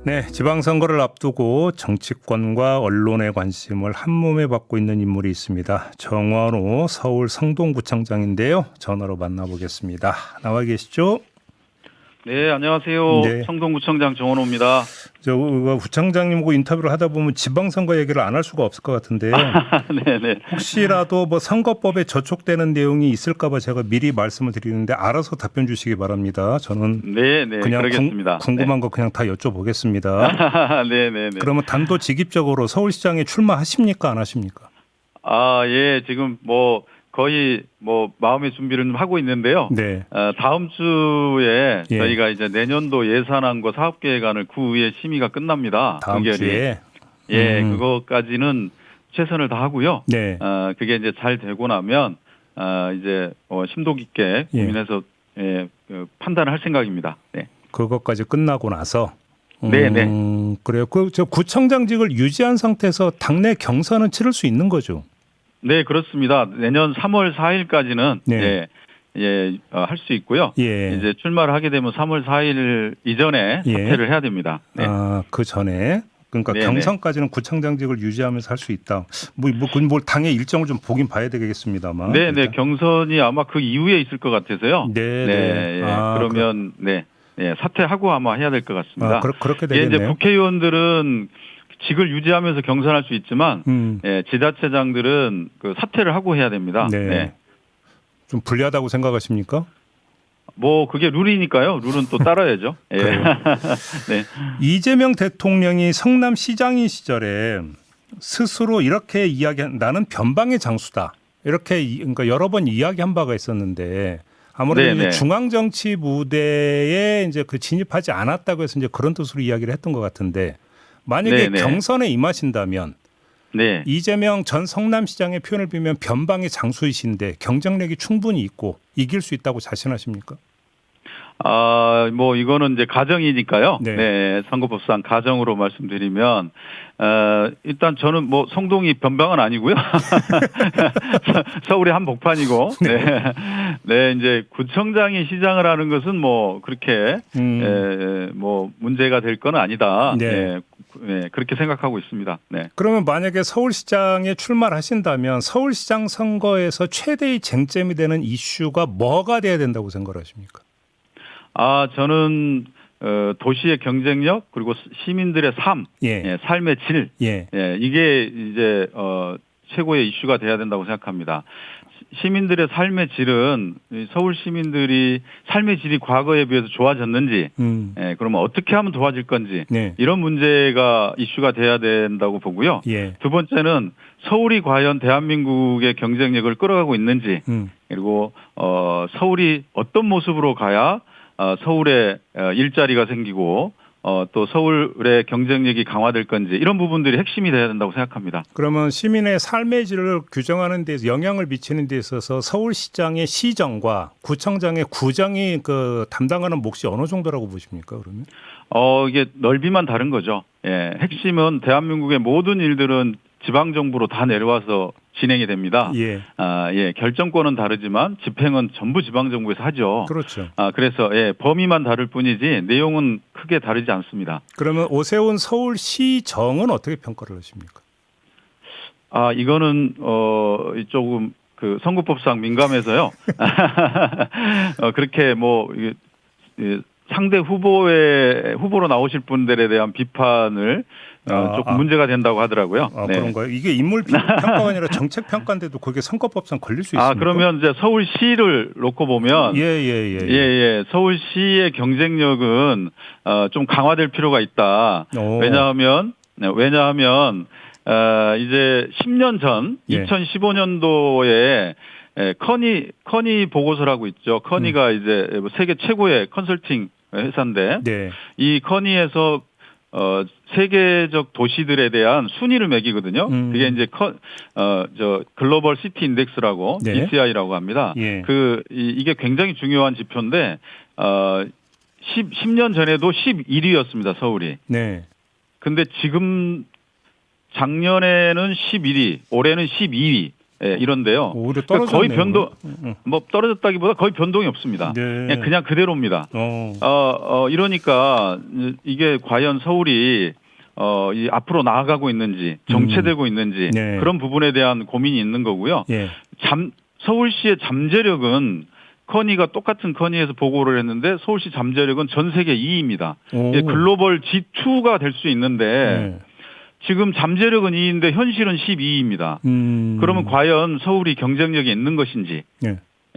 네, 지방선거를 앞두고 정치권과 언론의 관심을 한몸에 받고 있는 인물이 있습니다. 정원호 서울 성동구청장인데요. 전화로 만나보겠습니다. 나와 계시죠? 네, 안녕하세요. 네. 성동구청장 정원호입니다. 저 구청장님하고 인터뷰를 하다 보면 지방선거 얘기를 안 할 수가 없을 것 같은데요. 네네. 혹시라도 뭐 선거법에 저촉되는 내용이 있을까 봐 제가 미리 말씀을 드리는데 알아서 답변 주시기 바랍니다. 저는 네네. 그냥 그러겠습니다. 궁금한 거 그냥 다 여쭤보겠습니다. 네네네. 그러면 단도직입적으로 서울시장에 출마하십니까 안 하십니까? 아, 예, 지금 뭐 거의 뭐 마음의 준비를 좀 하고 있는데요. 네. 다음 주에 예. 저희가 이제 내년도 예산안과 사업계획안을 구의회 심의가 끝납니다. 다음 의결이. 주에. 예, 그거까지는 최선을 다하고요. 네. 그게 이제 잘 되고 나면 이제 심도 깊게 예. 고민해서 판단을 할 생각입니다. 네. 그것까지 끝나고 나서. 네네. 그래요. 저 구청장직을 유지한 상태에서 당내 경선은 치를 수 있는 거죠. 네, 그렇습니다. 내년 3월 4일까지는 네. 할 수 있고요. 예. 이제 출마를 하게 되면 3월 4일 이전에 예. 사퇴를 해야 됩니다. 네. 그 전에. 그러니까 네네. 경선까지는 구청장직을 유지하면서 할 수 있다. 뭘 당의 일정을 좀 보긴 봐야 되겠습니다만. 네, 일단. 경선이 아마 그 이후에 있을 것 같아서요. 네. 예. 그러면 사퇴하고 아마 해야 될 것 같습니다. 그렇게 이제 되겠네요. 국회의원들은 직을 유지하면서 경선할 수 있지만 지자체장들은 그 사퇴를 하고 해야 됩니다. 네. 네. 좀 불리하다고 생각하십니까? 뭐 그게 룰이니까요. 룰은 또 따라야죠. 예. 네. 이재명 대통령이 성남시장인 시절에 스스로 이렇게 나는 변방의 장수다. 이렇게 그러니까 여러 번 이야기한 바가 있었는데 아무래도 이제 중앙 정치 무대에 이제 진입하지 않았다고 해서 이제 그런 뜻으로 이야기를 했던 것 같은데 만약에 경선에 임하신다면 네. 이재명 전 성남시장의 표현을 빌면 변방의 장수이신데 경쟁력이 충분히 있고 이길 수 있다고 자신하십니까? 뭐 이거는 이제 가정이니까요. 네. 네, 선거법상 가정으로 말씀드리면 일단 저는 뭐 성동이 변방은 아니고요. 서울의 한복판이고. 네, 이제 구청장이 시장을 하는 것은 뭐 그렇게 뭐 문제가 될 건 아니다. 네, 그렇게 생각하고 있습니다. 네. 그러면 만약에 서울시장에 출마를 하신다면 서울시장 선거에서 최대의 쟁점이 되는 이슈가 뭐가 돼야 된다고 생각하십니까? 저는 도시의 경쟁력 그리고 시민들의 삶, 삶의 질, 이게 이제 최고의 이슈가 돼야 된다고 생각합니다. 시민들의 삶의 질은 서울 시민들이 삶의 질이 과거에 비해서 좋아졌는지, 그러면 어떻게 하면 좋아질 건지 이런 문제가 이슈가 돼야 된다고 보고요. 두 번째는 서울이 과연 대한민국의 경쟁력을 끌어가고 있는지, 그리고 서울이 어떤 모습으로 가야 서울에 일자리가 생기고 또 서울의 경쟁력이 강화될 건지 이런 부분들이 핵심이 돼야 된다고 생각합니다. 그러면 시민의 삶의 질을 규정하는 데서 영향을 미치는 데 있어서 서울시장의 시정과 구청장의 구정이 담당하는 몫이 어느 정도라고 보십니까? 그러면? 이게 넓이만 다른 거죠. 핵심은 대한민국의 모든 일들은 지방정부로 다 내려와서 진행이 됩니다. 결정권은 다르지만 집행은 전부 지방정부에서 하죠. 그렇죠. 그래서 범위만 다를 뿐이지 내용은 크게 다르지 않습니다. 그러면 오세훈 서울시정은 어떻게 평가를 하십니까? 이거는 조금 그 선거법상 민감해서요. 그렇게 뭐 상대 후보로 나오실 분들에 대한 비판을 조금 문제가 된다고 하더라고요. 그런가요? 이게 인물 평가가 아니라 정책 평가인데도 그게 선거법상 걸릴 수 있습니까? 그러면 이제 서울시를 놓고 보면 서울시의 경쟁력은 좀 강화될 필요가 있다. 왜냐하면 이제 10년 전 2015년도에 커니 보고서라고 있죠. 커니가 이제 세계 최고의 컨설팅 회사인데 이 커니에서 세계적 도시들에 대한 순위를 매기거든요. 그게 이제 글로벌 시티 인덱스라고 GCI라고 합니다. 이게 굉장히 중요한 지표인데 10년 전에도 11위였습니다. 서울이. 근데 지금 작년에는 11위, 올해는 12위. 예, 이런데요. 오히려 그러니까 떨어졌네요. 거의 변동, 뭐 떨어졌다기보다 거의 변동이 없습니다. 네. 그냥 그대로입니다. 이러니까 이게 과연 서울이 이 앞으로 나아가고 있는지 정체되고 있는지 네. 그런 부분에 대한 고민이 있는 거고요. 예. 서울시의 잠재력은 커니가 똑같은 커니에서 보고를 했는데 서울시 잠재력은 전 세계 2위입니다. 글로벌 G2가 될 수 있는데 지금 잠재력은 2위인데 현실은 12위입니다. 그러면 과연 서울이 경쟁력이 있는 것인지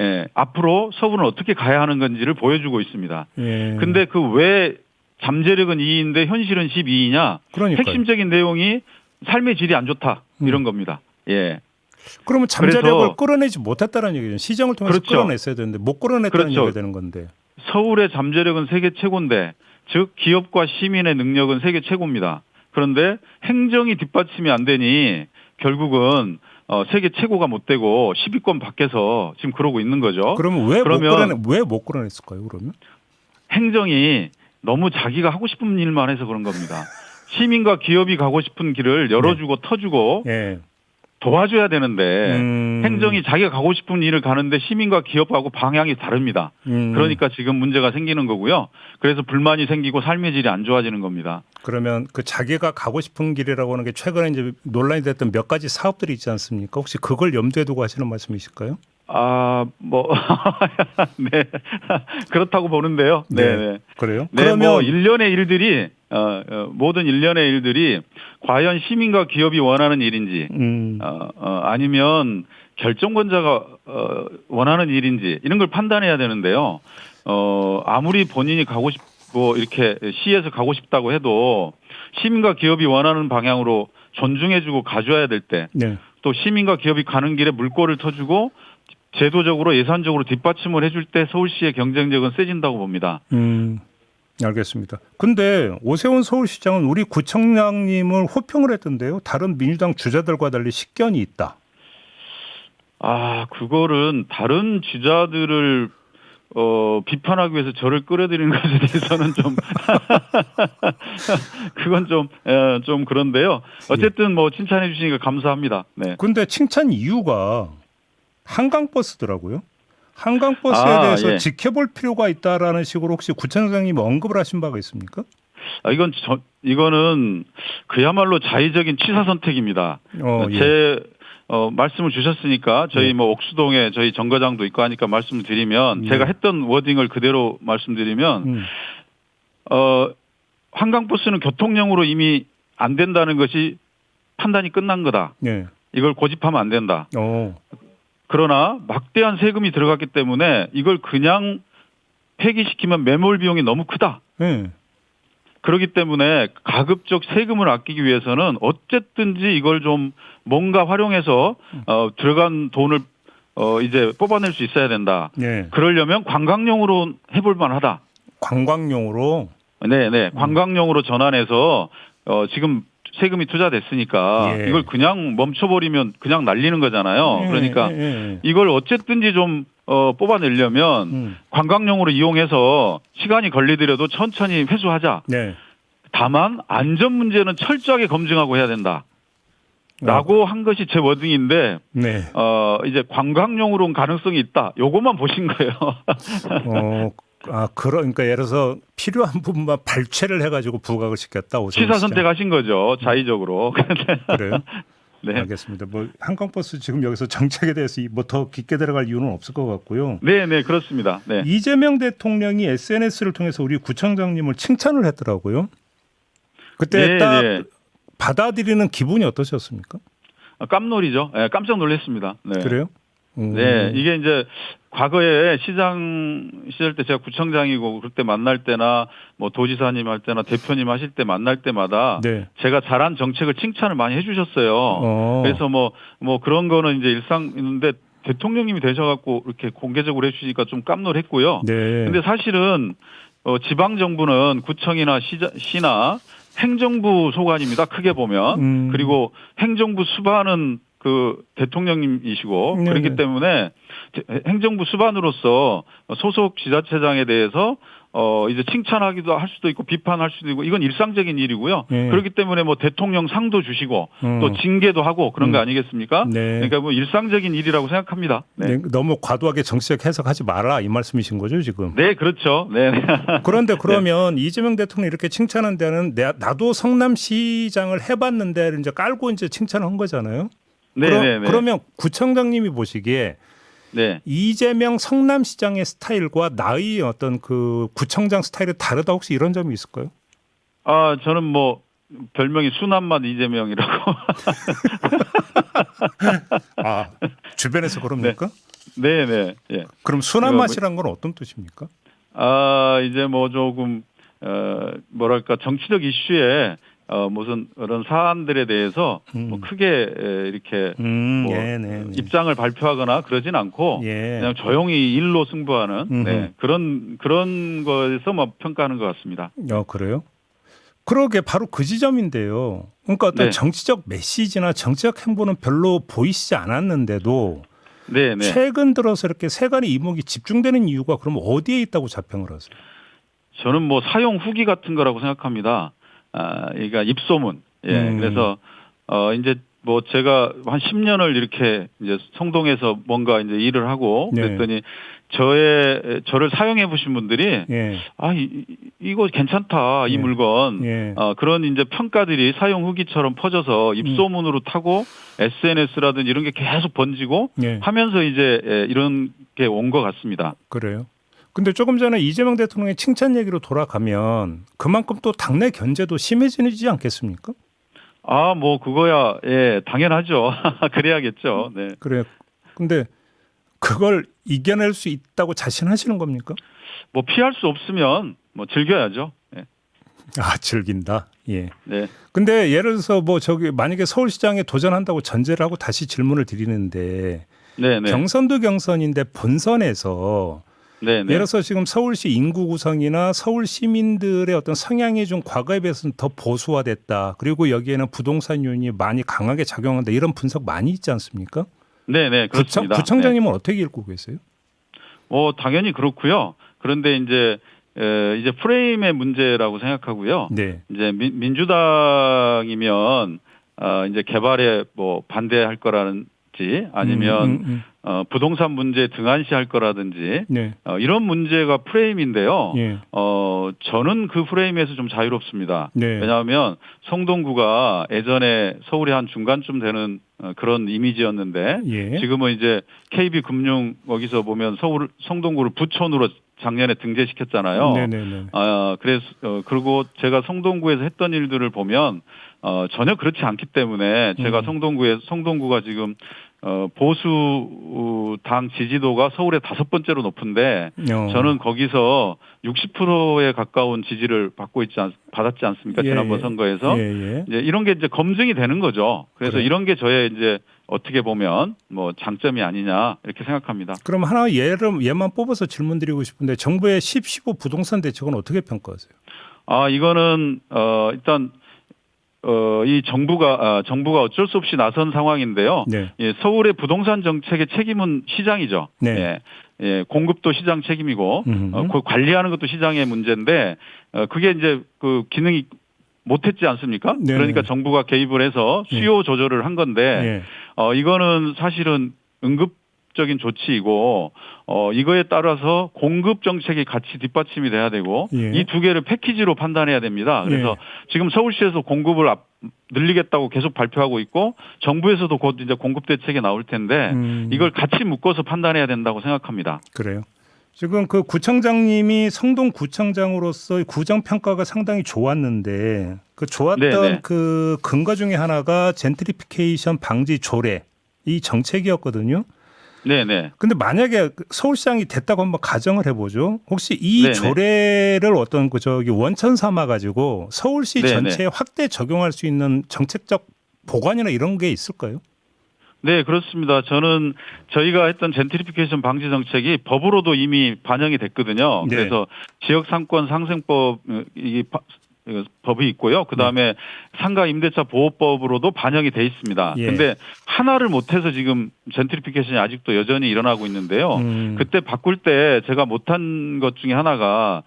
예, 앞으로 서울은 어떻게 가야 하는 건지를 보여주고 있습니다. 근데 그 왜 잠재력은 2위인데 현실은 12위냐? 그러니까요. 핵심적인 내용이 삶의 질이 안 좋다 이런 겁니다. 예. 그러면 잠재력을 끌어내지 못했다는 얘기죠. 시정을 통해서 그렇죠. 끌어냈어야 되는데 못 끌어냈다는 그렇죠. 얘기가 되는 건데. 서울의 잠재력은 세계 최고인데 즉 기업과 시민의 능력은 세계 최고입니다. 그런데 행정이 뒷받침이 안 되니 결국은 세계 최고가 못 되고 10위권 밖에서 지금 그러고 있는 거죠. 그러면 왜 못 끌어냈을까요? 그러면 행정이 너무 자기가 하고 싶은 일만 해서 그런 겁니다. 시민과 기업이 가고 싶은 길을 열어주고 터주고 도와줘야 되는데 행정이 자기가 가고 싶은 일을 가는데 시민과 기업하고 방향이 다릅니다. 그러니까 지금 문제가 생기는 거고요. 그래서 불만이 생기고 삶의 질이 안 좋아지는 겁니다. 그러면 그 자기가 가고 싶은 길이라고 하는 게 최근에 이제 논란이 됐던 몇 가지 사업들이 있지 않습니까? 혹시 그걸 염두에 두고 하시는 말씀이실까요? 네. 그렇다고 보는데요. 네. 그래요? 네, 그러면 뭐 일련의 일들이 모든 일련의 일들이 과연 시민과 기업이 원하는 일인지 아니면 결정권자가 원하는 일인지 이런 걸 판단해야 되는데요. 아무리 본인이 가고 싶고 이렇게 시에서 가고 싶다고 해도 시민과 기업이 원하는 방향으로 존중해주고 가줘야 될 때 또 시민과 기업이 가는 길에 물꼬를 터주고 제도적으로 예산적으로 뒷받침을 해줄 때 서울시의 경쟁력은 세진다고 봅니다. 알겠습니다. 근데 오세훈 서울시장은 우리 구청장님을 호평을 했던데요. 다른 민주당 주자들과 달리 식견이 있다. 그거는 다른 주자들을 비판하기 위해서 저를 끌어들이는 것에 대해서는 좀 그건 좀 그런데요. 어쨌든 뭐 칭찬해 주시니까 감사합니다. 네. 근데 칭찬 이유가 한강버스더라고요. 한강버스에 대해서 지켜볼 필요가 있다라는 식으로 혹시 구청장님이 언급을 하신 바가 있습니까? 이거는 그야말로 자의적인 취사 선택입니다. 제 말씀을 주셨으니까 저희 뭐 옥수동에 저희 정거장도 있고 하니까 말씀을 드리면 제가 했던 워딩을 그대로 말씀드리면 한강버스는 교통용으로 이미 안 된다는 것이 판단이 끝난 거다. 이걸 고집하면 안 된다. 그러나 막대한 세금이 들어갔기 때문에 이걸 그냥 폐기시키면 매몰 비용이 너무 크다. 그렇기 때문에 가급적 세금을 아끼기 위해서는 어쨌든지 이걸 좀 뭔가 활용해서 들어간 돈을 이제 뽑아낼 수 있어야 된다. 그러려면 관광용으로 해볼 만하다. 관광용으로? 네. 관광용으로 전환해서 지금 세금이 투자됐으니까 이걸 그냥 멈춰버리면 그냥 날리는 거잖아요. 그러니까 이걸 어쨌든지 좀 뽑아내려면 관광용으로 이용해서 시간이 걸리더라도 천천히 회수하자. 다만 안전 문제는 철저하게 검증하고 해야 된다. 라고 한 것이 제 워딩인데 이제 관광용으로는 가능성이 있다. 요것만 보신 거예요. 그러니까 예를 들어서 필요한 부분만 발췌를 해가지고 부각을 시켰다. 취사 선택하신 거죠. 자의적으로. 그래요? 네. 알겠습니다. 뭐 한강버스 지금 여기서 정책에 대해서 뭐 더 깊게 들어갈 이유는 없을 것 같고요. 네, 그렇습니다. 이재명 대통령이 SNS를 통해서 우리 구청장님을 칭찬을 했더라고요. 그때 딱 받아들이는 기분이 어떠셨습니까? 깜놀이죠. 깜짝 놀랐습니다. 그래요? 이게 이제 과거에 시장 시절 때 제가 구청장이고 그때 만날 때나 뭐 도지사님 할 때나 대표님 하실 때 만날 때마다 제가 잘한 정책을 칭찬을 많이 해주셨어요. 그래서 뭐 그런 거는 이제 일상인데 대통령님이 되셔갖고 이렇게 공개적으로 해주시니까 좀 깜놀했고요. 근데 사실은 지방 정부는 구청이나 시나 행정부 소관입니다. 크게 보면 그리고 행정부 수반은 그 대통령님이시고 그렇기 때문에 행정부 수반으로서 소속 지자체장에 대해서 이제 칭찬하기도 할 수도 있고 비판할 수도 있고 이건 일상적인 일이고요. 그렇기 때문에 뭐 대통령 상도 주시고 또 징계도 하고 그런 거 아니겠습니까? 네. 그러니까 뭐 일상적인 일이라고 생각합니다. 네. 네, 너무 과도하게 정치적 해석하지 마라 이 말씀이신 거죠 지금? 네, 그렇죠. 네. 그런데 그러면 이재명 대통령 이렇게 칭찬한 데는 나도 성남시장을 해봤는데 이제 깔고 이제 칭찬한 거잖아요. 네. 그러면 구청장님이 보시기에 네. 이재명 성남시장의 스타일과 나의 어떤 그 구청장 스타일이 다르다 혹시 이런 점이 있을까요? 아, 저는 뭐 별명이 순한맛 이재명이라고. 아, 주변에서 그럽니까? 네. 예. 그럼 순한 맛이란 건 어떤 뜻입니까? 아, 이제 뭐 조금 뭐랄까 정치적 이슈에 무슨 그런 사안들에 대해서 뭐 크게 이렇게 뭐 입장을 발표하거나 그러진 않고 그냥 조용히 일로 승부하는 그런 거에서 뭐 평가하는 것 같습니다. 그래요? 그러게 바로 그 지점인데요. 그러니까 어떤 정치적 메시지나 정치적 행보는 별로 보이시지 않았는데도 최근 들어서 이렇게 세간의 이목이 집중되는 이유가 그럼 어디에 있다고 자평을 하세요? 저는 뭐 사용 후기 같은 거라고 생각합니다. 그러니까 입소문. 그래서 이제 뭐 제가 한 10년을 이렇게 이제 성동에서 뭔가 이제 일을 하고 그랬더니 저를 사용해 보신 분들이 이거 괜찮다 이 물건 그런 이제 평가들이 사용 후기처럼 퍼져서 입소문으로 타고 SNS라든지 이런 게 계속 번지고 하면서 이제 이런 게 온 것 같습니다. 그래요? 근데 조금 전에 이재명 대통령의 칭찬 얘기로 돌아가면 그만큼 또 당내 견제도 심해지지 않겠습니까? 아, 뭐 그거야 당연하죠. 그래야겠죠. 네. 그래요. 근데 그걸 이겨낼 수 있다고 자신하시는 겁니까? 뭐 피할 수 없으면 뭐 즐겨야죠. 네. 아, 즐긴다. 예. 네. 근데 예를 들어서 뭐 만약에 서울시장에 도전한다고 전제를 하고 다시 질문을 드리는데 경선도 경선인데 본선에서 예를 들어서 지금 서울시 인구 구성이나 서울 시민들의 어떤 성향이 좀 과거에 비해서는 더 보수화됐다. 그리고 여기에는 부동산 요인이 많이 강하게 작용한다. 이런 분석 많이 있지 않습니까? 네, 그렇습니다. 구청장님은 어떻게 읽고 계세요? 당연히 그렇고요. 그런데 이제 프레임의 문제라고 생각하고요. 이제 민주당이면 이제 개발에 뭐 반대할 거라는 아니면 부동산 문제 등한시할 거라든지 이런 문제가 프레임인데요. 저는 그 프레임에서 좀 자유롭습니다. 왜냐하면 성동구가 예전에 서울의 한 중간쯤 되는 그런 이미지였는데 지금은 이제 KB금융 거기서 보면 성동구를 부촌으로 작년에 등재시켰잖아요. 그래서 그리고 제가 성동구에서 했던 일들을 보면 전혀 그렇지 않기 때문에 제가 성동구가 지금 보수 당 지지도가 서울의 5번째로 높은데 저는 거기서 60%에 가까운 지지를 받았지 않습니까? 지난번 선거에서 이제 이런 게 이제 검증이 되는 거죠. 그래서 이런 게 저의 이제 어떻게 보면 뭐 장점이 아니냐 이렇게 생각합니다. 그럼 하나 예만 뽑아서 질문드리고 싶은데 정부의 10.15 부동산 대책은 어떻게 평가하세요? 이거는 일단 이 정부가 어쩔 수 없이 나선 상황인데요. 서울의 부동산 정책의 책임은 시장이죠. 공급도 시장 책임이고 관리하는 것도 시장의 문제인데 그게 이제 그 기능이 못했지 않습니까? 그러니까 정부가 개입을 해서 수요 조절을 한 건데 이거는 사실은 응급적인 조치이고 이거에 따라서 공급 정책이 같이 뒷받침이 돼야 되고 이 두 개를 패키지로 판단해야 됩니다. 그래서 지금 서울시에서 공급을 늘리겠다고 계속 발표하고 있고 정부에서도 곧 이제 공급 대책이 나올 텐데 이걸 같이 묶어서 판단해야 된다고 생각합니다. 그래요. 지금 그 구청장님이 성동구청장으로서 구정 평가가 상당히 좋았는데 그 좋았던 그 근거 중에 하나가 젠트리피케이션 방지 조례 이 정책이었거든요. 근데 만약에 서울시장이 됐다고 한번 가정을 해보죠. 혹시 이 조례를 어떤 원천 삼아 가지고 서울시 전체에 확대 적용할 수 있는 정책적 보관이나 이런 게 있을까요? 네, 그렇습니다. 저희가 했던 젠트리피케이션 방지 정책이 법으로도 이미 반영이 됐거든요. 그래서 지역 상권 상생법 법이 있고요. 그다음에 상가 임대차 보호법으로도 반영이 돼 있습니다. 근데 하나를 못해서 지금 젠트리피케이션이 아직도 여전히 일어나고 있는데요. 그때 바꿀 때 제가 못한 것 중에 하나가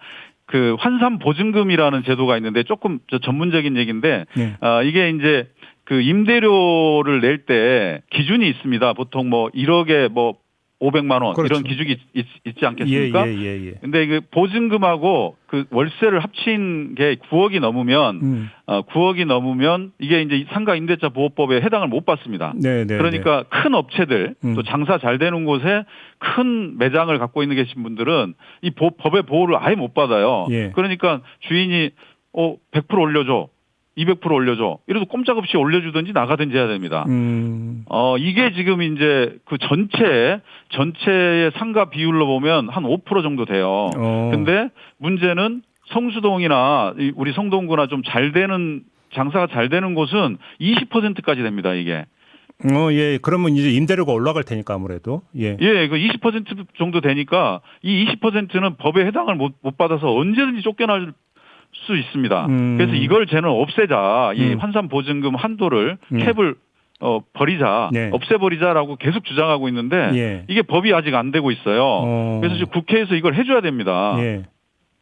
그 환산 보증금이라는 제도가 있는데 조금 전문적인 얘기인데 네. 이게 이제 그 임대료를 낼 때 기준이 있습니다. 보통 뭐 1억에 뭐 500만 원 그렇죠. 이런 기준이 있지 않겠습니까? 예. 근데 그 보증금하고 그 월세를 합친 게 9억이 넘으면 9억이 넘으면 이게 이제 상가 임대차 보호법에 해당을 못 받습니다. 네. 그러니까 큰 업체들 또 장사 잘 되는 곳에 큰 매장을 갖고 있는 계신 분들은 이 법의 보호를 아예 못 받아요. 예. 그러니까 주인이 100% 올려줘. 200% 올려줘. 이래도 꼼짝없이 올려주든지 나가든지 해야 됩니다. 이게 지금 이제 그 전체의 상가 비율로 보면 한 5% 정도 돼요. 근데 문제는 성수동이나 우리 성동구나 좀 잘 되는 장사가 잘 되는 곳은 20%까지 됩니다, 이게. 예. 그러면 이제 임대료가 올라갈 테니까 아무래도. 예. 그 20% 정도 되니까 이 20%는 법에 해당을 못 받아서 언제든지 쫓겨날 수 있습니다. 그래서 이걸 쟤는 없애자. 이 환산 보증금 한도를 캡을 버리자. 네. 없애버리자라고 계속 주장하고 있는데 예. 이게 법이 아직 안 되고 있어요. 그래서 지금 국회에서 이걸 해줘야 됩니다. 예.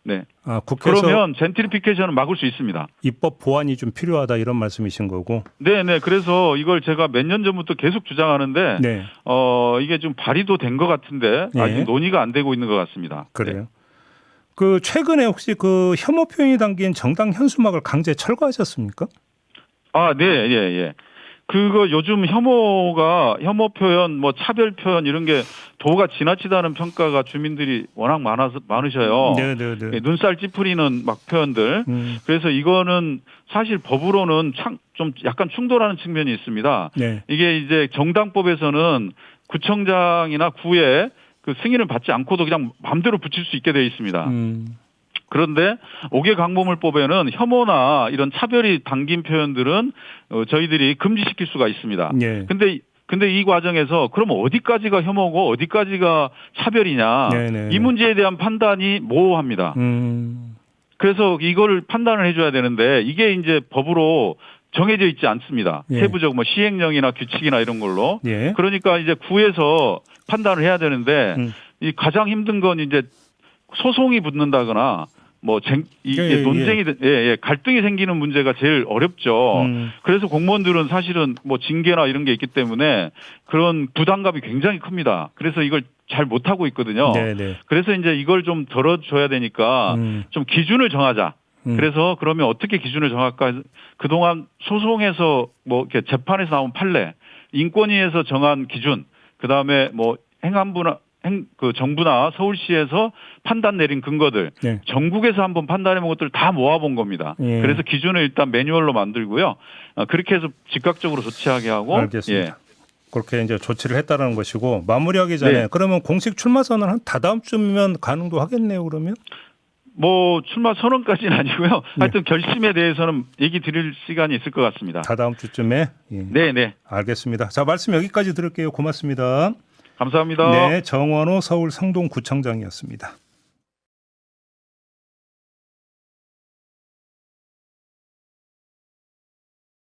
네. 국회에서 그러면 젠트리피케이션은 막을 수 있습니다. 입법 보완이 좀 필요하다 이런 말씀이신 거고. 네. 그래서 이걸 제가 몇 년 전부터 계속 주장하는데 네. 이게 좀 발의도 된 것 같은데 아직 논의가 안 되고 있는 것 같습니다. 그래요. 네. 그 최근에 혹시 그 혐오 표현이 담긴 정당 현수막을 강제 철거하셨습니까? 네. 그거 요즘 혐오 표현, 뭐 차별 표현 이런 게 도가 지나치다는 평가가 주민들이 워낙 많으셔요. 네. 눈살 찌푸리는 막 표현들. 그래서 이거는 사실 법으로는 좀 약간 충돌하는 측면이 있습니다. 네. 이게 이제 정당법에서는 구청장이나 구에 그 승인을 받지 않고도 그냥 마음대로 붙일 수 있게 되어 있습니다. 그런데 5개 강보물법에는 혐오나 이런 차별이 담긴 표현들은 저희들이 금지시킬 수가 있습니다. 예. 근데 이 과정에서 그럼 어디까지가 혐오고 어디까지가 차별이냐 네네. 이 문제에 대한 판단이 모호합니다. 그래서 이거를 판단을 해줘야 되는데 이게 이제 법으로 정해져 있지 않습니다. 예. 세부적 뭐 시행령이나 규칙이나 이런 걸로. 예. 그러니까 이제 구에서 판단을 해야 되는데 이 가장 힘든 건 이제 소송이 붙는다거나 뭐 이게 논쟁이 갈등이 생기는 문제가 제일 어렵죠. 그래서 공무원들은 사실은 뭐 징계나 이런 게 있기 때문에 그런 부담감이 굉장히 큽니다. 그래서 이걸 잘 못하고 있거든요. 네네. 그래서 이제 이걸 좀 덜어줘야 되니까 좀 기준을 정하자. 그래서 그러면 어떻게 기준을 정할까? 그동안 소송에서 뭐 이렇게 재판에서 나온 판례, 인권위에서 정한 기준, 그 다음에 뭐 그 정부나 서울시에서 판단 내린 근거들, 네. 전국에서 한번 판단해 본 것들 다 모아본 겁니다. 예. 그래서 기준을 일단 매뉴얼로 만들고요. 그렇게 해서 즉각적으로 조치하게 하고. 알겠습니다. 그렇게 이제 조치를 했다는 것이고 마무리하기 전에 그러면 공식 출마 선언 한 다다음 주면 가능도 하겠네요. 그러면? 뭐 출마 선언까지는 아니고요. 하여튼 결심에 대해서는 얘기 드릴 시간이 있을 것 같습니다. 다다음 주쯤에. 예. 네. 알겠습니다. 자, 말씀 여기까지 들을게요. 고맙습니다. 감사합니다. 네, 정원호 서울 성동구청장이었습니다.